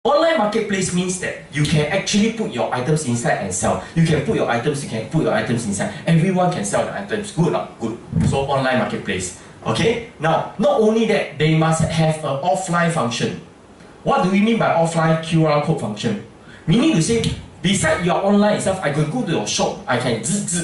Online marketplace means that you can actually put your items inside and sell. You can put your items inside. Everyone can sell the items. Good or not? Good. So online marketplace. Okay? Now, not only that, they must have an offline function. What do we mean by offline QR code function? Meaning to say, beside your online itself, I can go to your shop, I can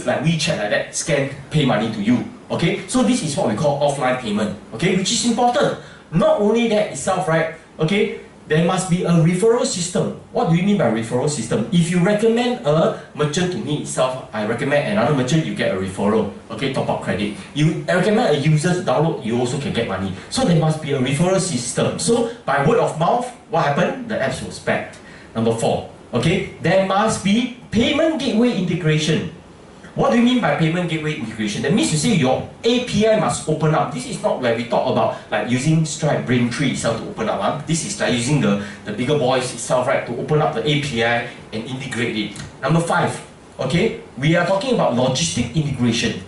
like WeChat like that, scan, pay money to you. Okay? So this is what we call offline payment. Okay? Which is important. Not only that itself, right? Okay? There must be a referral system. What do you mean by referral system? If you recommend a merchant to me itself, I recommend another merchant, you get a referral. Okay, top up credit. You recommend a user to download, you also can get money. So there must be a referral system. So by word of mouth, what happened? The apps will spread. Number 4, okay, there must be payment gateway integration. What do you mean by payment gateway integration? That means to say your API must open up. This is not where we talk about like using Stripe Braintree itself to open up. This is like using the bigger boys itself, right, to open up the API and integrate it. Number 5, okay, we are talking about logistic integration.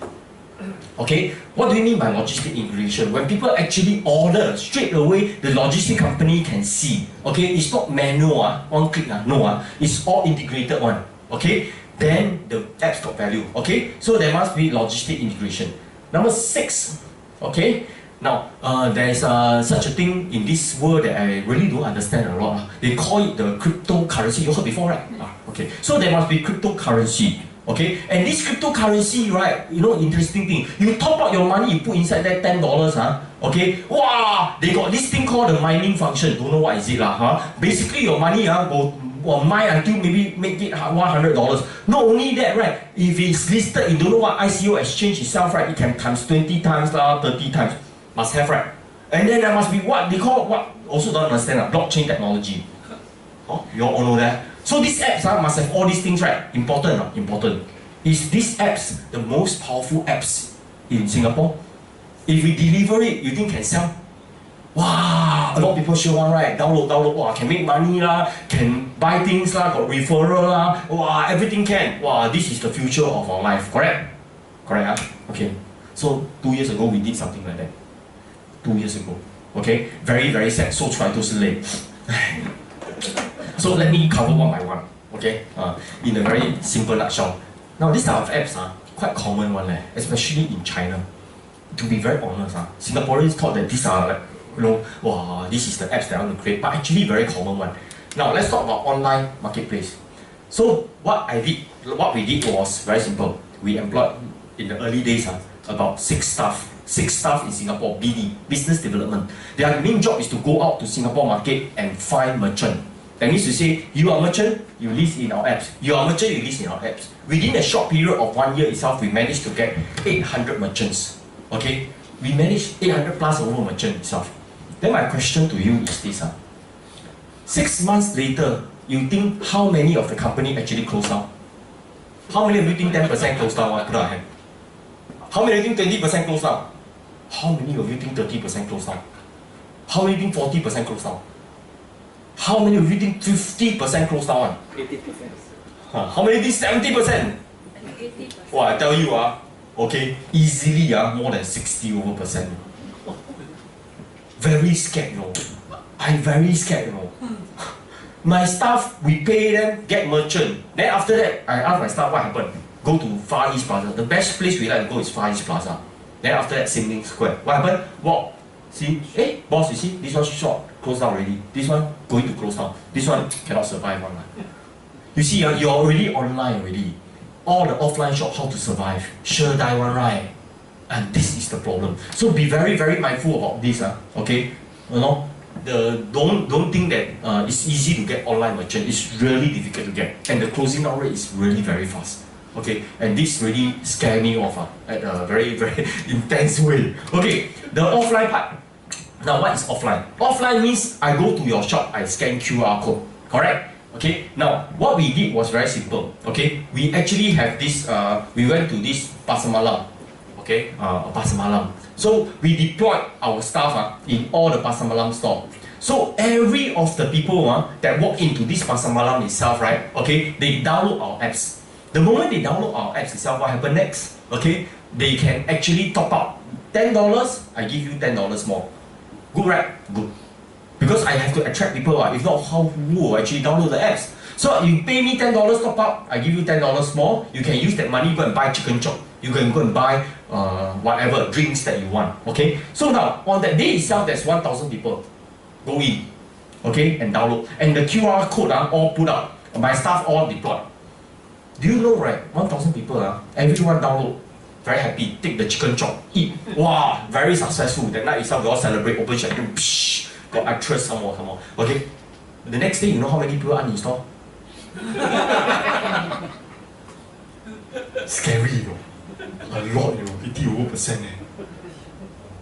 Okay, what do you mean by logistic integration? When people actually order straight away, the logistic company can see. Okay, it's not manual, one click, no, it's all integrated one. Okay. Then the apps got value, okay? So there must be logistic integration. Number 6, okay? Now, there is such a thing in this world that I really don't understand a lot. They call it the cryptocurrency. You heard before, right? Okay. So there must be cryptocurrency, okay? And this cryptocurrency, right? You know, interesting thing. You top up your money, you put inside that $10, okay? Wow! They got this thing called the mining function. Don't know what is it, Basically, your money go mine until maybe make it $100. Not only that, right? If it's listed, you don't know what ICO exchange itself, right? It can times 20 times, 30 times. Must have, right? And then there must be what they call what? Also don't understand, blockchain technology. Oh, you all know that. So these apps must have all these things, right? Important, important. Is these apps the most powerful apps in Singapore? If we deliver it, you think can sell? Wow, a lot of people show one, right? Download, wow, can make money lah, can buy things lah, got referral lah, wow, everything can. Wow, this is the future of our life, correct? Correct, Okay. So 2 years ago we did something like that. 2 years ago, okay? Very, very sad. So try to late. So let me cover one by one, okay? In a very simple nutshell. Now this type of apps quite common one, especially in China. To be very honest, Singaporeans thought that these are like, you know, wow, this is the apps that I want to create, but actually very common one. Now let's talk about online marketplace. So what we did was very simple. We employed in the early days about 6 staff. 6 staff in Singapore, BD, business development. Their main job is to go out to Singapore market and find merchant. That means to say, you are merchant, you list in our apps. You are merchant, you list in our apps. Within a short period of 1 year itself, we managed to get 800 merchants. Okay, we managed 800 plus over merchant itself. Then my question to you is this: 6 months later, you think how many of the company actually closed down? How many of you think 10% closed down? Put our hand. How many of you think 20% closed down? How many of you think 30% closed down? How many think 40% closed down? How many of you think 50% closed down? 80%. How many think 70%? 80%. Well, I tell you, okay, easily more than 60%. Very scared, you know. I'm very scared, you know. My staff, we pay them, get merchant. Then after that, I ask my staff what happened. Go to Far East Plaza. The best place we like to go is Far East Plaza. Then after that, Sin Square. What happened? Walk. See, hey, boss, you see, this one shop closed down already. This one going to close down. This one cannot survive online. You see, you're already online already. All the offline shop, how to survive? Sure die one, right? And this is the problem. So be very, very mindful about this, okay? You know, don't think that it's easy to get online merchant. It's really difficult to get, and the closing down rate is really very fast. Okay, and this really scared me off at a very, very intense way. Okay, the offline part. Now, what is offline? Offline means I go to your shop, I scan QR code. Correct? Okay. Now, what we did was very simple. Okay, we actually have this. We went to this Pasar Malam. Okay, Pasar Malam. So we deployed our staff in all the Pasar Malam store. So every of the people that walk into this Pasar Malam itself, right? Okay, they download our apps. The moment they download our apps itself, what happens next? Okay, they can actually top up $10. I give you $10 more. Good, right? Good. Because I have to attract people. If not, who will actually download the apps? So you pay me $10 top up, I give you $10 more. You can use that money go and buy chicken chop. You can go and buy whatever drinks that you want. Okay. So now on that day itself, there's 1,000 people go in, okay, and download. And the QR code all put out. My staff all deployed. Do you know, right? 1,000 people, everyone download. Very happy. Take the chicken chop, eat. Wow, very successful. That night itself, we all celebrate. Open champagne. Got actress some more. Okay. The next day, you know how many people uninstall? Scary, you know. A lot, you know. 80%.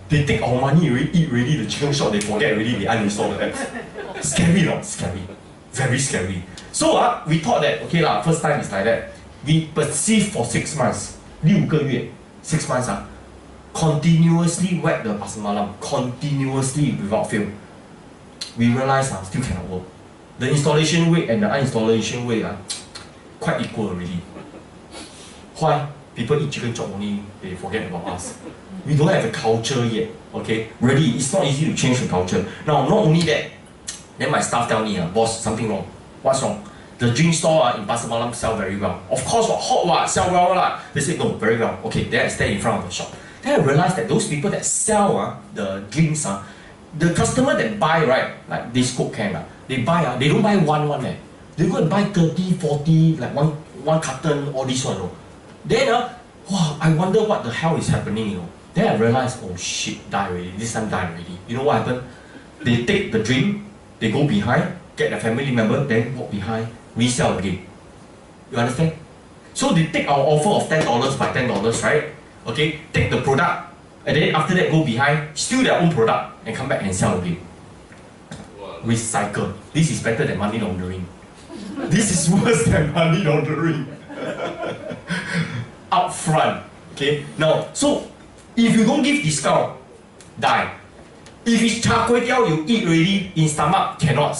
They take our money already, eat already, the chicken shop, they forget already, they uninstall the apps. Scary, no? Scary. Very scary. So we thought that, okay lah, first time is like that. We perceived for 6 months, 6个月, 6 months continuously whack the pasar malam, continuously without fail. We realized still cannot work. The installation rate and the uninstallation rate quite equal already. Why? People eat chicken chop only, they forget about us. We don't have a culture yet, okay? Really, it's not easy to change the culture. Now, not only that, then my staff tell me, boss, something wrong. What's wrong? The drink store in Pasar Malam sell very well. Of course, hot sell well lah. They say, no, very well. Okay, then I stand in front of the shop. Then I realized that those people that sell the drinks, the customer that buy, right, like this Coke can, they buy, they don't buy one, they go and buy 30, 40, like one carton, all this one. Then, wow, I wonder what the hell is happening, you know. Then I realized, oh shit, die already, this time die already. You know what happened? They take the drink, they go behind, get a family member, then walk behind, resell again. You understand? So they take our offer of $10 by $10, right? Okay, take the product, and then after that go behind, steal their own product, and come back and sell again. Wow. Recycle. This is better than money laundering. This is worse than money laundering. Up front. Okay, now, so if you don't give discount, die. If it's char kway teow, you eat already in stomach, cannot,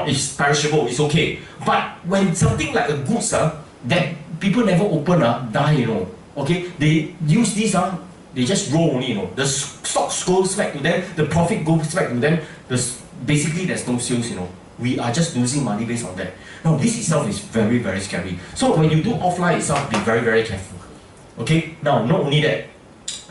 it's perishable, it's okay. But when something like a goods that people never open, die, you know. Okay, they use this, they just roll only, you know. The stocks goes back to them, the profit goes back to them. Basically, there's no sales, you know. We are just losing money based on that. Now, this itself is very, very scary. So when you do offline itself, be very, very careful. Okay, now not only that,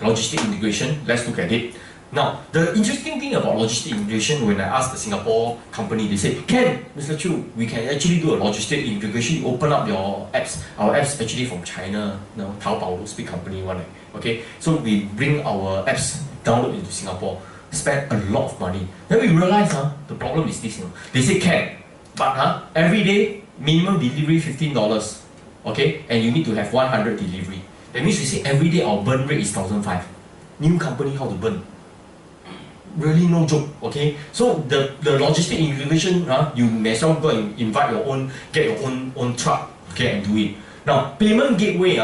logistic integration, let's look at it. Now, the interesting thing about logistic integration, when I asked the Singapore company, they said, Ken, Mr. Chu, we can actually do a logistic integration. You open up your apps. Our apps actually from China, Taobao, those big company one. Okay, so we bring our apps download into Singapore, spend a lot of money. Then we realize the problem is this. They say, Ken, but every day, minimum delivery $15. Okay, and you need to have 100 delivery. That means we say every day our burn rate is 1,500. New company, how to burn? Really no joke, okay? So the logistic integration, you may as well go and invite your own, get your own truck, okay, and do it. Now, payment gateway,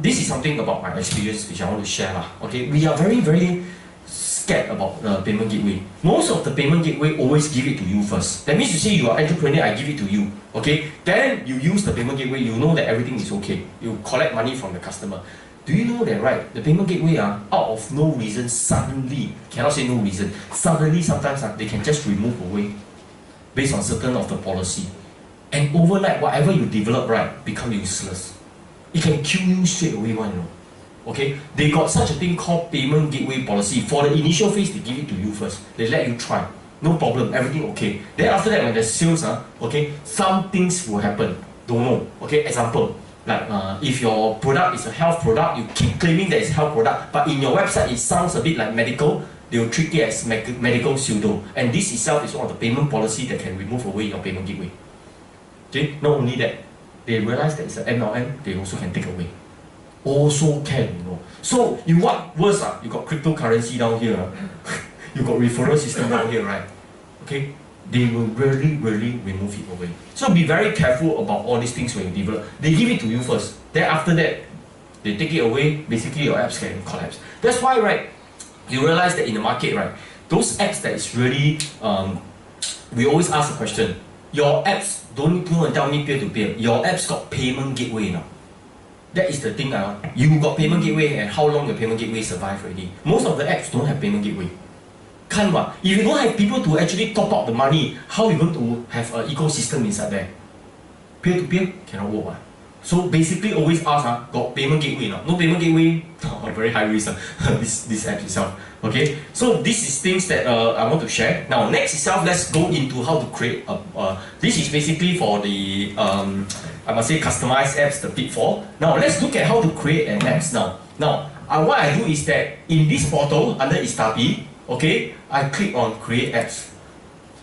this is something about my experience which I want to share, okay? We are very, very scared about the payment gateway. Most of the payment gateway always give it to you first. That means you say you are entrepreneur, I give it to you, okay? Then you use the payment gateway, you know that everything is okay. You collect money from the customer. Do you know that, right? The payment gateway, out of no reason, suddenly, cannot say no reason, suddenly sometimes they can just remove away based on certain of the policy. And overnight, whatever you develop, right, become useless. It can kill you straight away, you know. Okay? They got such a thing called payment gateway policy. For the initial phase, they give it to you first. They let you try. No problem, everything okay. Then after that, when there's sales, okay, some things will happen. Don't know. Okay, example. Like if your product is a health product, you keep claiming that it's a health product, but in your website it sounds a bit like medical, they will treat it as medical pseudo. And this itself is one of the payment policy that can remove away your payment gateway. Okay, not only that, they realize that it's an MLM, they also can take away. Also can, you know. So you what worse, you got cryptocurrency down here, you got referral system down here, right? Okay. They will really, really remove it away. So be very careful about all these things when you develop. They give it to you first. Then after that, they take it away. Basically, your apps can collapse. That's why, right, you realize that in the market, right, those apps that is really, we always ask the question, your apps, don't tell me peer-to-peer, your apps got payment gateway now. That is the thing, you got payment gateway and how long your payment gateway survive already. Most of the apps don't have payment gateway. Can't what? If you don't have people to actually top up the money, how are you going to have an ecosystem inside there? Peer-to-peer cannot work. So basically always ask, got payment gateway or not? No payment gateway, very high risk this app itself. Okay, so this is things that I want to share. Now next itself, let's go into how to create this is basically for the I must say customized apps, the pitfall. Now let's look at how to create an apps now. Now what I do is that in this portal under Istapi, okay, I click on create apps.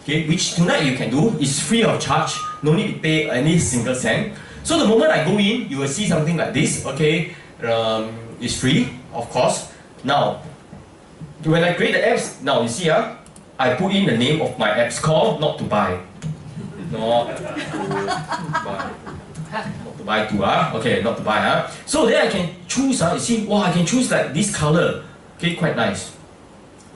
Okay, which tonight you can do, is free of charge, no need to pay any single cent. So the moment I go in, you will see something like this. Okay, it's free, of course. Now, when I create the apps, now you see, I put in the name of my apps called not to buy. Not to buy. Not to buy too, okay, not to buy. So then I can choose, you see, wow, I can choose like this color. Okay, quite nice.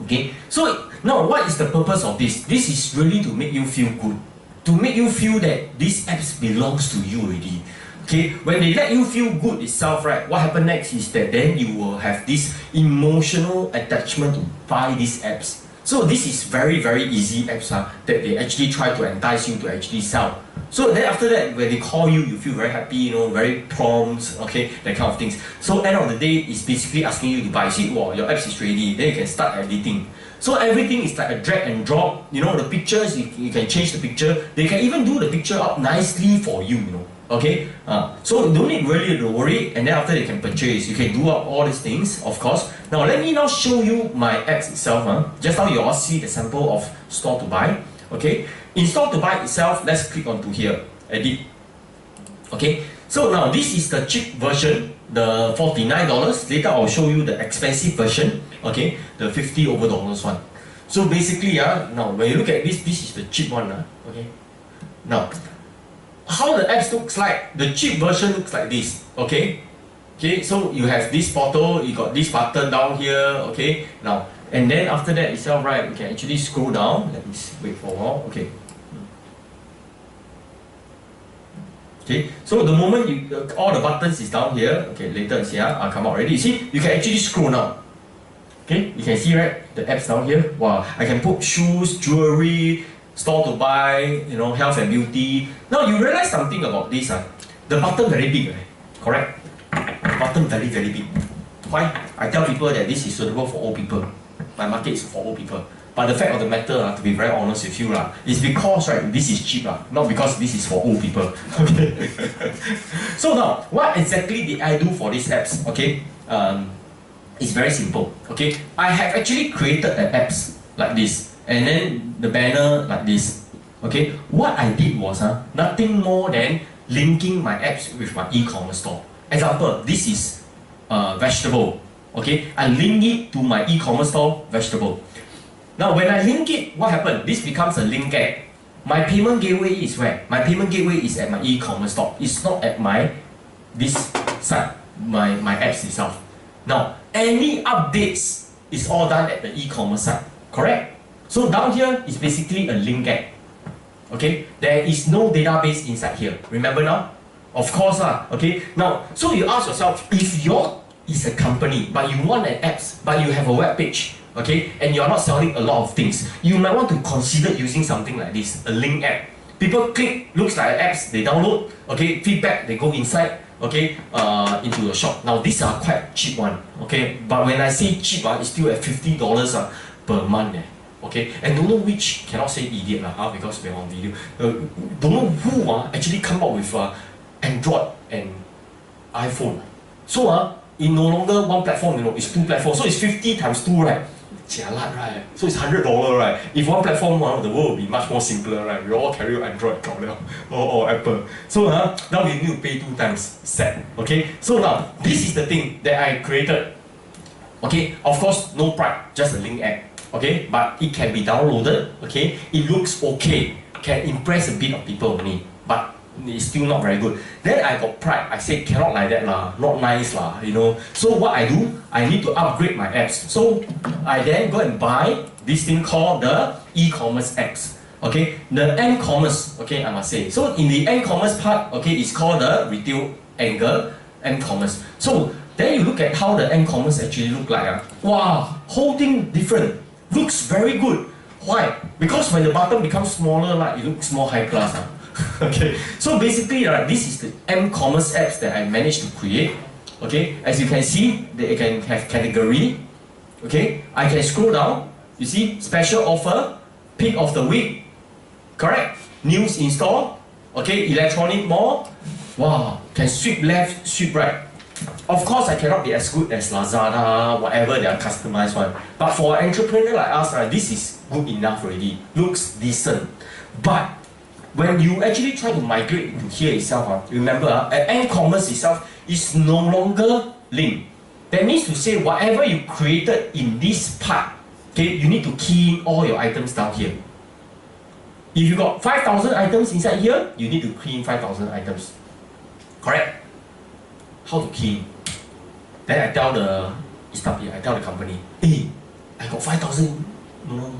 Okay, so now what is the purpose of this? This is really to make you feel good. To make you feel that this apps belongs to you already. Okay, when they let you feel good itself, right, what happens next is that then you will have this emotional attachment to buy these apps. So this is very, very easy apps that they actually try to entice you to actually sell. So then after that, when they call you, you feel very happy, you know, very prompt, okay, that kind of things. So end of the day, it's basically asking you to buy. See, wow, your apps is ready, then you can start editing. So everything is like a drag and drop, you know, the pictures, you can change the picture. They can even do the picture up nicely for you, you know, okay? So you don't need really to worry, and then after you can purchase, you can do up all these things, of course. Now let me now show you my apps itself. Just now you all see the sample of store to buy, okay? In store to buy itself, let's click onto here, edit. Okay, so now this is the cheap version, the $49. Later I'll show you the expensive version, okay, the $50 over one. So basically, now when you look at this, this is the cheap one, okay. Now, how the apps looks like, the cheap version looks like this, okay. Okay, so you have this portal, you got this button down here, okay. Now, and then after that itself, right, you can actually scroll down. Let me wait for a while, okay. Okay, so the moment you all the buttons is down here, okay, later you see, I'll come out already. You see, you can actually scroll now. Okay, you can see, right, the apps down here. Wow, I can put shoes, jewelry, store to buy, you know, health and beauty. Now you realize something about this, the button very big, right? Correct? The button very, very big. Why? I tell people that this is suitable for old people. My market is for old people. But the fact of the matter, to be very honest with you, is because, right, this is cheap, not because this is for old people. Okay. So now, what exactly did I do for these apps? Okay, it's very simple. Okay, I have actually created an apps like this, and then the banner like this. Okay, what I did was nothing more than linking my apps with my e-commerce store. Example, this is vegetable. Okay, I link it to my e-commerce store, vegetable. Now when I link it, what happened? This becomes a link app. My payment gateway is where? My payment gateway is at my e-commerce store. It's not at this site, my apps itself. Now, any updates is all done at the e-commerce site, correct? So down here is basically a link app. Okay, there is no database inside here. Remember now? Of course, okay. Now, so you ask yourself, if your is a company, but you want an apps, but you have a web page, okay, and you're not selling a lot of things, you might want to consider using something like this, a link app. People click, looks like apps, they download, okay, feedback, they go inside, okay, into the shop. Now these are quite cheap one, okay, but when I say cheap, it's still at $50 per month, okay, and don't know which, cannot say idiot because we're on video, don't know who actually come up with Android and iPhone. So it's no longer one platform, you know, it's two platforms, so it's 50 times 2, right? Jialat, right? So it's $100, right? If one platform, the world would be much more simpler, right? We all carry Android or Apple. So now we need to pay 2 times set. Okay? So now this is the thing that I created. Okay, of course, no pride, just a link app. Okay, but it can be downloaded. Okay, it looks okay, can impress a bit of people only, but it's still not very good. Then I got pride. I said cannot like that not nice you know. So what I do, I need to upgrade my apps. So I then go and buy this thing called the e-commerce apps. Okay, the m-commerce. Okay, I must say. So in the m-commerce part, okay, it's called the retail angle m-commerce. So then you look at how the m-commerce actually look like. Wow, whole thing different. Looks very good. Why? Because when the button becomes smaller, like, it looks more high class. Okay, so basically, this is the m-commerce apps that I managed to create. Okay, as you can see, they can have category. Okay, I can scroll down. You see, special offer, pick of the week, correct? News in store. Okay, electronic mall. Wow, can sweep left, sweep right. Of course, I cannot be as good as Lazada, whatever they are customized one. But for an entrepreneur like us, this is good enough already. Looks decent. But when you actually try to migrate into here itself, remember, m-commerce itself is no longer linked. That means to say whatever you created in this part, okay, you need to key in all your items down here. If you got 5,000 items inside here, you need to key in 5,000 items. Correct? How to key in? Then I tell the company, hey, I got 5,000,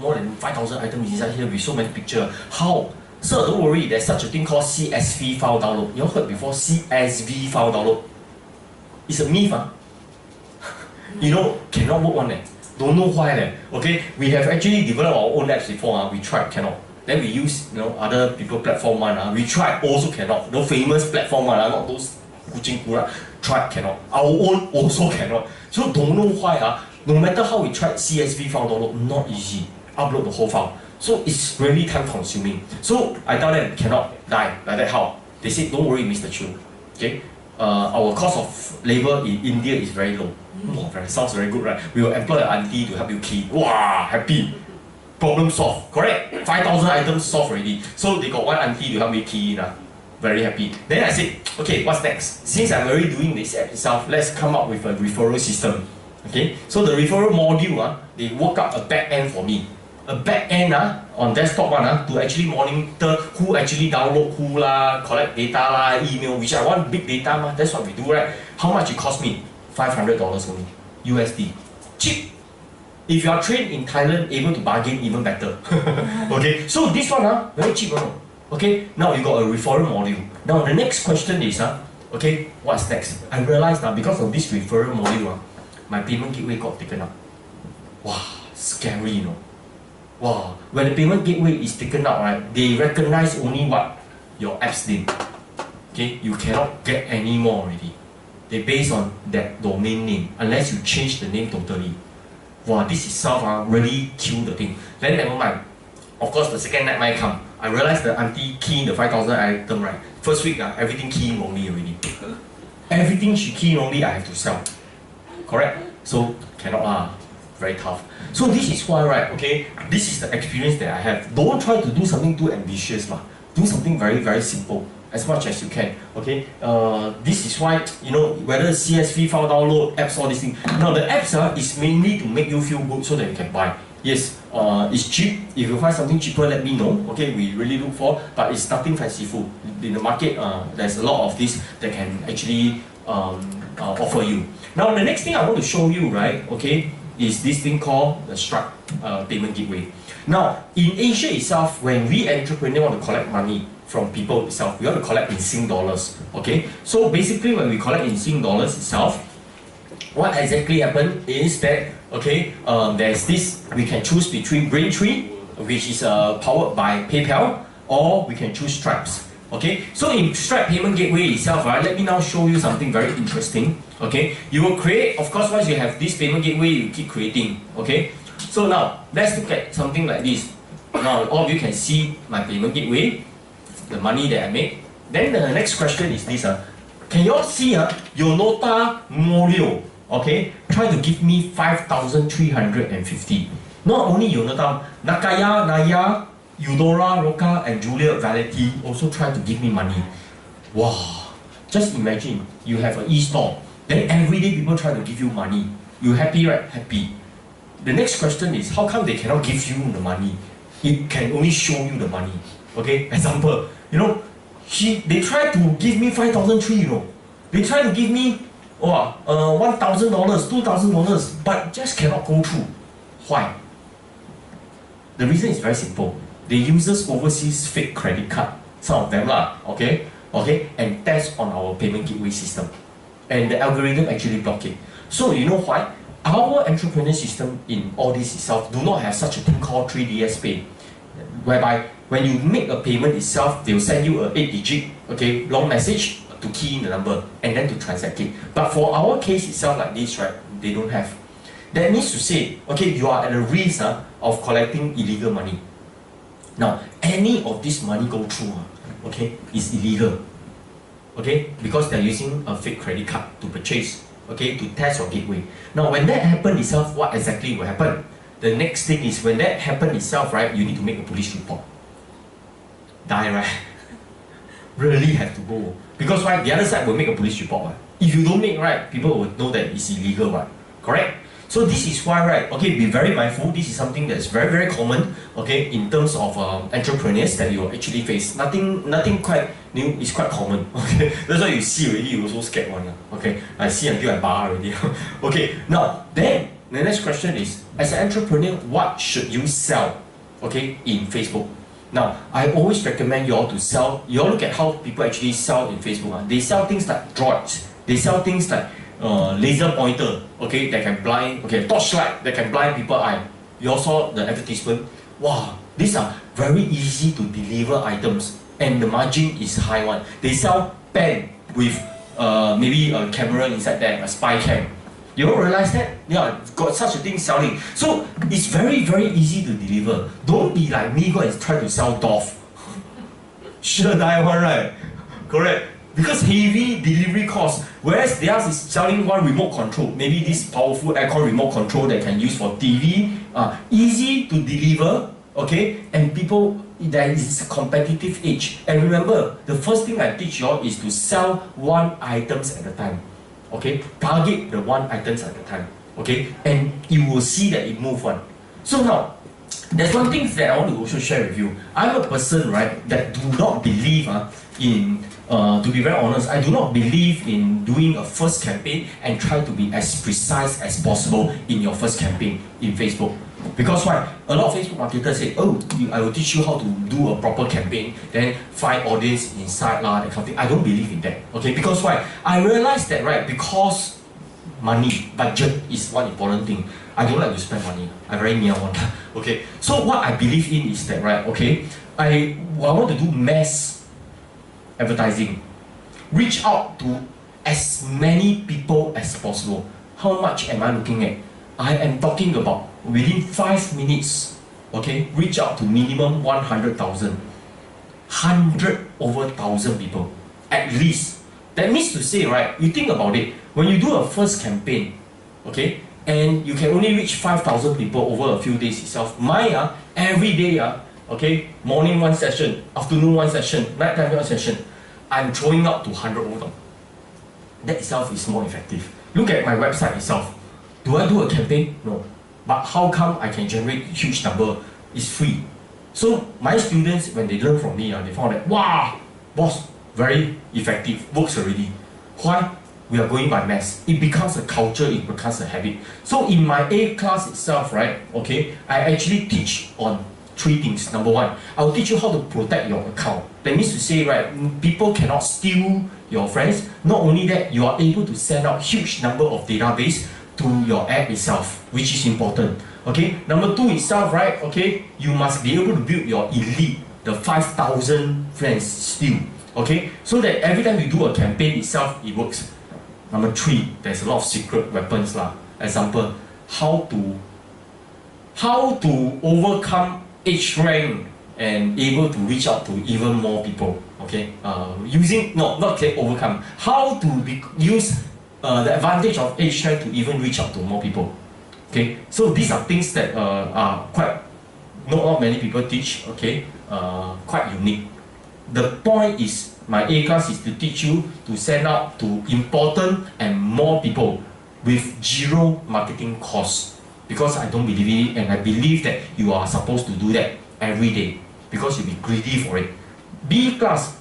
more than 5,000 items inside here with so many pictures. How? Sir, don't worry, there's such a thing called CSV file download. You all heard before CSV file download? It's a myth, cannot work on it. Don't know why. Okay, we have actually developed our own apps before. We tried, cannot. Then we use other people platform one. We tried, also cannot. No famous platform one, not those kuching kura. Tried, cannot. Our own also cannot. So don't know why. No matter how we tried CSV file download, not easy. Upload the whole file. So it's really time consuming. So I tell them cannot die like that. How? They said don't worry, Mr. Chu. Okay, our cost of labor in India is very low. Sounds very good, right? We will employ an auntie to help you key. Wow, happy. Problem solved. Correct. 5,000 items solved already. So they got one auntie to help me key in. Very happy. Then I said, okay, what's next? Since I'm already doing this app itself, let's come up with a referral system. Okay. So the referral module, they work up a back end for me. A back end on desktop to actually monitor who actually download who collect data email, which I want big data that's what we do, right? How much it cost me? $500 only, USD. Cheap. If you are trained in Thailand, able to bargain, even better. Okay, so this one very cheap. Okay, now you got a referral module. Now the next question is okay, what's next? I realized now because of this referral module, my payment gateway got taken up. Wow, scary, Wow, when the payment gateway is taken out, right, they recognize only what your apps did. Okay, you cannot get any more already. They base on that domain name, unless you change the name totally. Wow, this itself really kill the thing. Then never mind. Of course, the second nightmare come. I realized the auntie key in the 5,000 item, right? First week, everything key in only already. Everything she key in only, I have to sell. Correct? So cannot very tough. So this is why, right, okay, this is the experience that I have. Don't try to do something too ambitious, do something very, very simple, as much as you can, okay? This is why, whether CSV file download, apps, all these things. Now the apps is mainly to make you feel good so that you can buy. Yes, it's cheap. If you find something cheaper, let me know, okay? We really look for, but it's nothing fanciful. In the market, there's a lot of this that can actually offer you. Now the next thing I want to show you, right, okay, is this thing called the Stripe payment gateway. Now, in Asia itself, when we entrepreneurs want to collect money from people itself, we want to collect in Sing dollars. Okay, so basically, when we collect in Sing dollars itself, what exactly happened is that okay, there's this. We can choose between Braintree, which is powered by PayPal, or we can choose Stripes. Okay, so in Stripe payment gateway itself, right, let me now show you something very interesting. Okay, you will create, of course, once you have this payment gateway, you keep creating. Okay, so now let's look at something like this. Now all of you can see my payment gateway, the money that I make. Then the next question is this. Can you all see Yonota Morio? Okay, try to give me 5,350. Not only Yonota, Nakaya, Naya, Eudora, Roca, and Julia Valetti also try to give me money. Wow! Just imagine, you have an e-store, then every day people try to give you money. You happy, right? Happy. The next question is, how come they cannot give you the money? It can only show you the money. Okay? Example, they try to give me 5,300, They try to give me $1,000, $2,000, but just cannot go through. Why? The reason is very simple. They uses overseas fake credit card, some of them okay, and test on our payment gateway system, and the algorithm actually block it. So you know why? our entrepreneur system in all this itself do not have such a thing called 3DS Pay, whereby when you make a payment itself, they will send you a 8-digit, okay, long message to key in the number and then to transact it. But for our case itself like this, right, they don't have. That means to say, okay, you are at a risk of collecting illegal money. Now, any of this money go through, okay, is illegal, okay, because they're using a fake credit card to purchase, okay, to test your gateway. Now, when that happens itself, what exactly will happen? The next thing is, when that happens itself, right, you need to make a police report. Die, right? Really have to go. Because, right, the other side will make a police report, right? If you don't make, right, people will know that it's illegal, right? Correct? So this is why, right, okay, be very mindful. This is something that's very, very common, okay, in terms of entrepreneurs that you actually face. Nothing quite new, it's quite common, okay. That's why you see already, you also scared one, okay. I see until I bar already. Okay, now, then, the next question is, as an entrepreneur, what should you sell, okay, in Facebook? Now, I always recommend you all to sell, you all look at how people actually sell in Facebook. They sell things like droids, they sell things like laser pointer, okay, that can blind, okay, torchlight that can blind people eye. You all saw the advertisement. Wow, these are very easy to deliver items and the margin is high one. They sell pen with maybe a camera inside there, a spy cam. You don't realize that? Yeah, got such a thing selling. So it's very, very easy to deliver. Don't be like me, go and try to sell Dorf. Sure die one, right? Correct. Because heavy delivery cost, whereas theirs is selling one remote control, maybe this powerful aircon remote control that can use for TV, easy to deliver, okay, and people, there is competitive edge. And remember, the first thing I teach you all is to sell one items at a time, okay, target the one items at a time, okay, and you will see that it move on. So now, there's one thing that I want to also share with you. I'm a person, right, that do not believe in, to be very honest, I do not believe in doing a first campaign and try to be as precise as possible in your first campaign in Facebook. Because why? A lot of Facebook marketers say, oh, I will teach you how to do a proper campaign, then find audience inside, that kind of thing. I don't believe in that, okay? Because why? I realized that, right, because money, budget is one important thing. I don't like to spend money. I'm very near one. Okay. So what I believe in is that, right, okay, I want to do mass advertising. Reach out to as many people as possible. How much am I looking at? I am talking about within 5 minutes, okay, reach out to minimum 100,000. 100 over 1,000 people, at least. That means to say, right, you think about it, when you do a first campaign, okay, and you can only reach 5,000 people over a few days itself. Mine, every day, okay, morning one session, afternoon one session, night time one session, I'm throwing out to 100 over them. That itself is more effective. Look at my website itself. Do I do a campaign? No. But how come I can generate huge number? It's free. So my students, when they learn from me, they found that, wow, boss, very effective, works already. Why? We are going by mass. It becomes a culture, it becomes a habit. So in my A class itself, right, okay, I actually teach on 3 things. Number 1, I'll teach you how to protect your account. That means to say, right, people cannot steal your friends. Not only that, you are able to send out huge number of database to your app itself, which is important. Okay. Number 2 itself, right, okay, you must be able to build your elite, the 5,000 friends still. Okay, so that every time you do a campaign itself, it works. Number 3, there's a lot of secret weapons lah. Example, how to overcome age rank and able to reach out to even more people. Okay, not say overcome. How to use the advantage of age rank to even reach out to more people. Okay, so these are things that are quite not many people teach. Okay, quite unique. The point is, my A class is to teach you to send out to important and more people with 0 marketing costs. Because I don't believe in it, and I believe that you are supposed to do that every day because you'll be greedy for it. B class,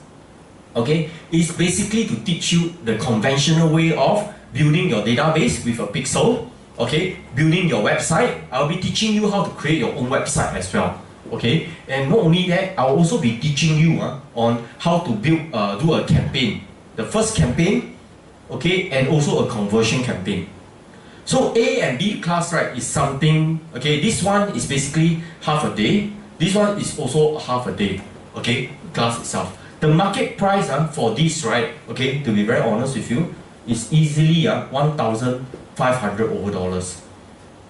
okay, is basically to teach you the conventional way of building your database with a pixel, okay, building your website. I'll be teaching you how to create your own website as well. Okay, and not only that, I'll also be teaching you on how to build, do a campaign, the first campaign, okay, and also a conversion campaign. So A and B class, right, is something, okay, this one is basically half a day, this one is also half a day, okay, class itself. The market price for this, right, okay, to be very honest with you, is easily 1,500 over dollars.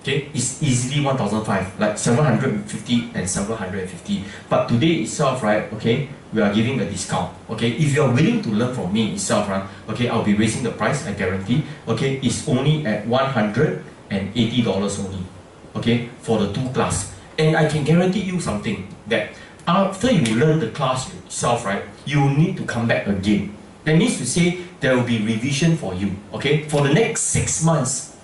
Okay, it's easily 1,500, like 750 and 750. But today itself, right, okay, we are giving a discount. Okay, if you are willing to learn from me itself, right, okay, I'll be raising the price, I guarantee. Okay, it's only at $180 only. Okay, for the 2 class. And I can guarantee you something, that after you learn the class itself, right, you will need to come back again. That means to say there will be revision for you. Okay, for the next 6 months.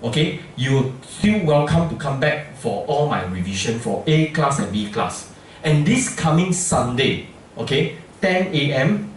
Okay, you're still welcome to come back for all my revision for A class and B class. And this coming Sunday, okay, 10 a.m.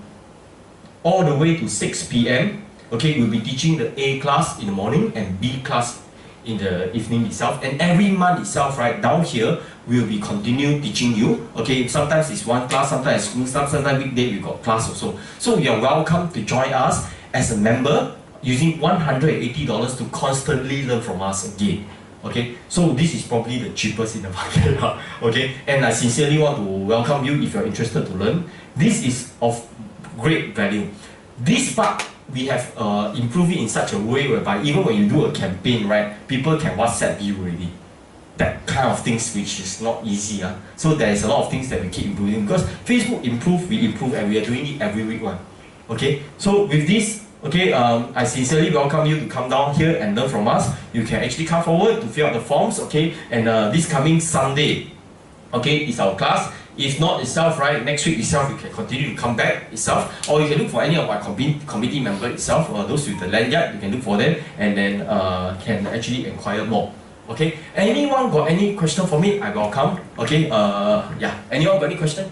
all the way to 6 p.m. Okay, we'll be teaching the A class in the morning and B class in the evening itself. And every month itself, right, down here, we'll be continue teaching you. Okay, sometimes it's one class, sometimes school stuff, sometimes weekday we got class also. So you're welcome to join us as a member, using $180 to constantly learn from us again. Okay, so this is probably the cheapest in the market. Okay, and I sincerely want to welcome you if you're interested to learn. This is of great value. This part we have improved it in such a way whereby even when you do a campaign, right, people can WhatsApp you already. That kind of things which is not easy. So there is a lot of things that we keep improving because Facebook improve, we improve, and we are doing it every week. Okay, so with this, okay, I sincerely welcome you to come down here and learn from us. You can actually come forward to fill out the forms, okay? And this coming Sunday, okay, is our class. If not itself, right, next week itself, you can continue to come back itself, or you can look for any of our committee members itself, or those with the lanyard, you can look for them, and then can actually inquire more. Okay, anyone got any question for me? I welcome. Okay, yeah, anyone got any question?